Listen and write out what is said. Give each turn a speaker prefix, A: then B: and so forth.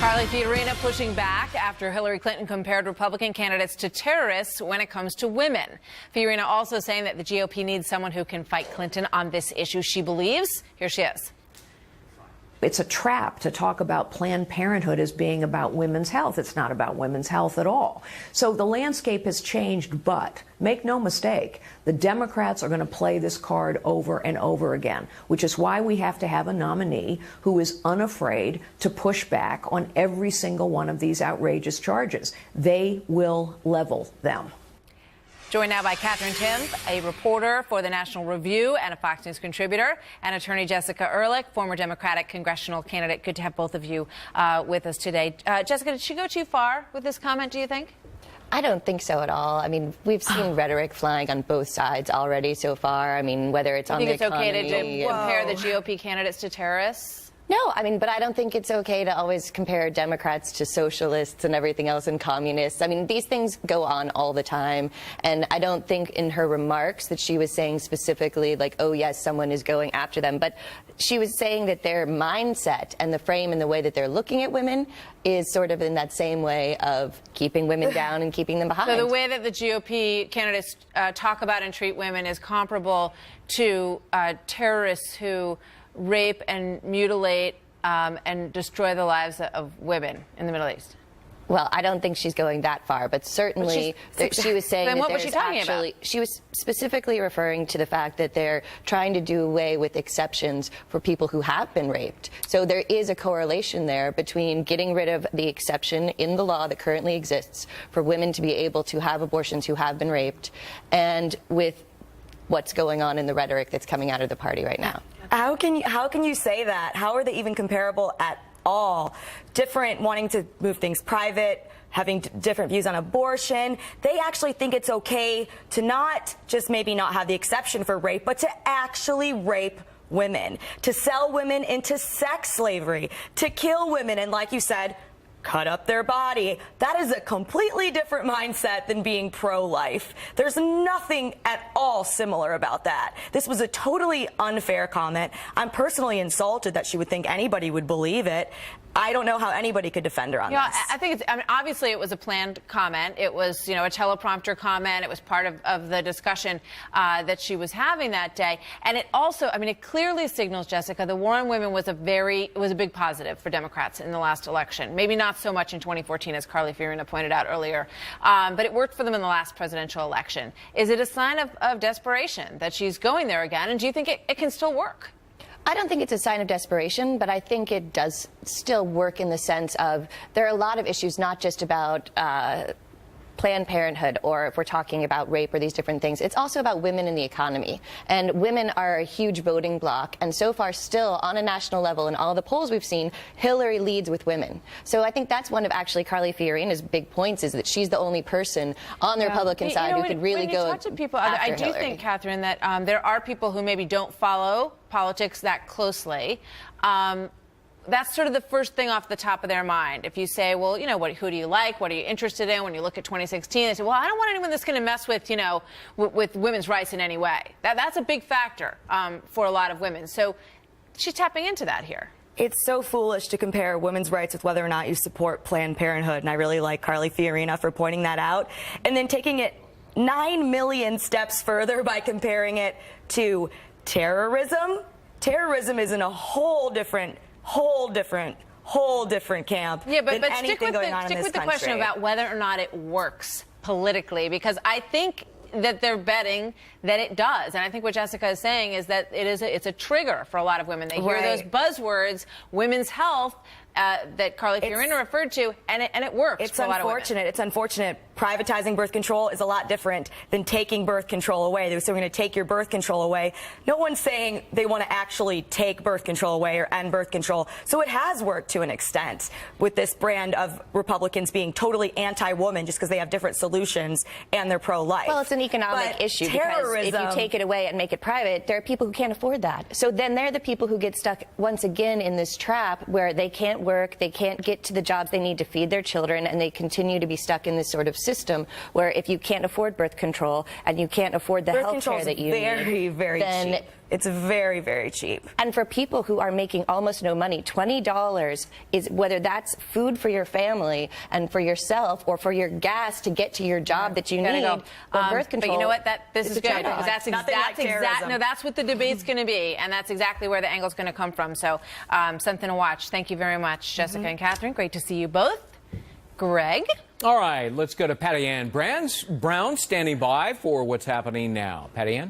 A: Carly Fiorina pushing back after Hillary Clinton compared Republican candidates to terrorists when it comes to women. Fiorina also saying that the GOP needs someone who can fight Clinton on this issue she believes. Here she is.
B: It's a trap to talk about Planned Parenthood as being about women's health. It's not about women's health at all. So the landscape has changed, but make no mistake, the Democrats are going to play this card over and over again, which is why we have to have a nominee who is unafraid to push back on every single one of these outrageous charges. They will level them.
A: Joined now by Katherine Timpf, a reporter for the National Review and a Fox News contributor, and attorney Jessica Ehrlich, former Democratic congressional candidate. Good to have both of you with us today. Jessica, did she go too far with this comment, do you think?
C: I don't think so at all. I mean, we've seen rhetoric flying on both sides already so far. I mean, whether it's on the economy.
A: Do you think it's okay to compare the GOP candidates to terrorists?
C: No, I mean, but I don't think it's okay to always compare Democrats to socialists and everything else and communists. I mean, these things go on all the time. And I don't think in her remarks that she was saying specifically like, oh, yes, someone is going after them. But she was saying that their mindset and the frame and the way that they're looking at women is sort of in that same way of keeping women down and keeping them behind.
A: So the way that the GOP candidates talk about and treat women is comparable to terrorists who rape and mutilate and destroy the lives of women in the Middle East?
C: Well, I don't think she's going that far, but certainly she was saying
A: then
C: that
A: what was she talking about?
C: She was specifically referring to the fact that they're trying to do away with exceptions for people who have been raped. So there is a correlation there between getting rid of the exception in the law that currently exists for women to be able to have abortions who have been raped, and with what's going on in the rhetoric that's coming out of the party right now.
D: How can you say that? How are they even comparable at all? Different, wanting to move things private, having different views on abortion. They actually think it's okay to not just maybe not have the exception for rape, but to actually rape women, to sell women into sex slavery, to kill women, and like you said, cut up their body. That is a completely different mindset than being pro-life. There's nothing at all similar about that. This was a totally unfair comment. I'm personally insulted that she would think anybody would believe it. I don't know how anybody could defend her on this.
A: I think I mean, obviously it was a planned comment. It was, a teleprompter comment. It was part of the discussion that she was having that day. And it also, I mean, it clearly signals, Jessica, the war on women was a big positive for Democrats in the last election. Maybe not so much in 2014, as Carly Fiorina pointed out earlier, but it worked for them in the last presidential election. Is it a sign of desperation that she's going there again? And do you think it can still work?
C: I don't think it's a sign of desperation, but I think it does still work in the sense of there are a lot of issues, not just about Planned Parenthood, or if we're talking about rape or these different things, it's also about women in the economy. And women are a huge voting bloc, and so far still on a national level in all the polls we've seen, Hillary leads with women. So I think that's one of actually Carly Fiorina's big points, is that she's the only person on the Republican side who could really go
A: talk to people, I do think, Katherine, that there are people who maybe don't follow politics that closely. That's sort of the first thing off the top of their mind. If you say, well, who do you like? What are you interested in? When you look at 2016, they say, well, I don't want anyone that's going to mess with, with women's rights in any way. That's a big factor for a lot of women. So she's tapping into that here.
D: It's so foolish to compare women's rights with whether or not you support Planned Parenthood, and I really like Carly Fiorina for pointing that out, and then taking it 9 million steps further by comparing it to terrorism. Terrorism is in a whole different camp.
A: Yeah, but
D: stick with
A: the question about whether or not it works politically, because I think that they're betting that it does. And I think what Jessica is saying is that it's a trigger for a lot of women. They hear those buzzwords, women's health, that Carly Fiorina referred to, and it works for a lot of women.
D: It's unfortunate. Privatizing birth control is a lot different than taking birth control away. They say we're going to take your birth control away. No one's saying they want to actually take birth control away or end birth control. So it has worked to an extent with this brand of Republicans being totally anti-woman just because they have different solutions and they're pro-life.
C: Well, it's an economic issue, because if you take it away and make it private, there are people who can't afford that. So then they're the people who get stuck once again in this trap where they can't work, they can't get to the jobs they need to feed their children, and they continue to be stuck in this sort of system where if you can't afford birth control and you can't afford the health care that you need,
D: very cheap. It's very, very cheap.
C: And for people who are making almost no money, $20 is, whether that's food for your family and for yourself or for your gas to get to your job that you need, or birth control.
A: But you know what? This is good. Because that's what the debate's going to be, and that's exactly where the angle's going to come from. So something to watch. Thank you very much, Jessica and Katherine. Great to see you both. Greg?
E: All right, let's go to Patty Ann Brown standing by for what's happening now. Patty Ann?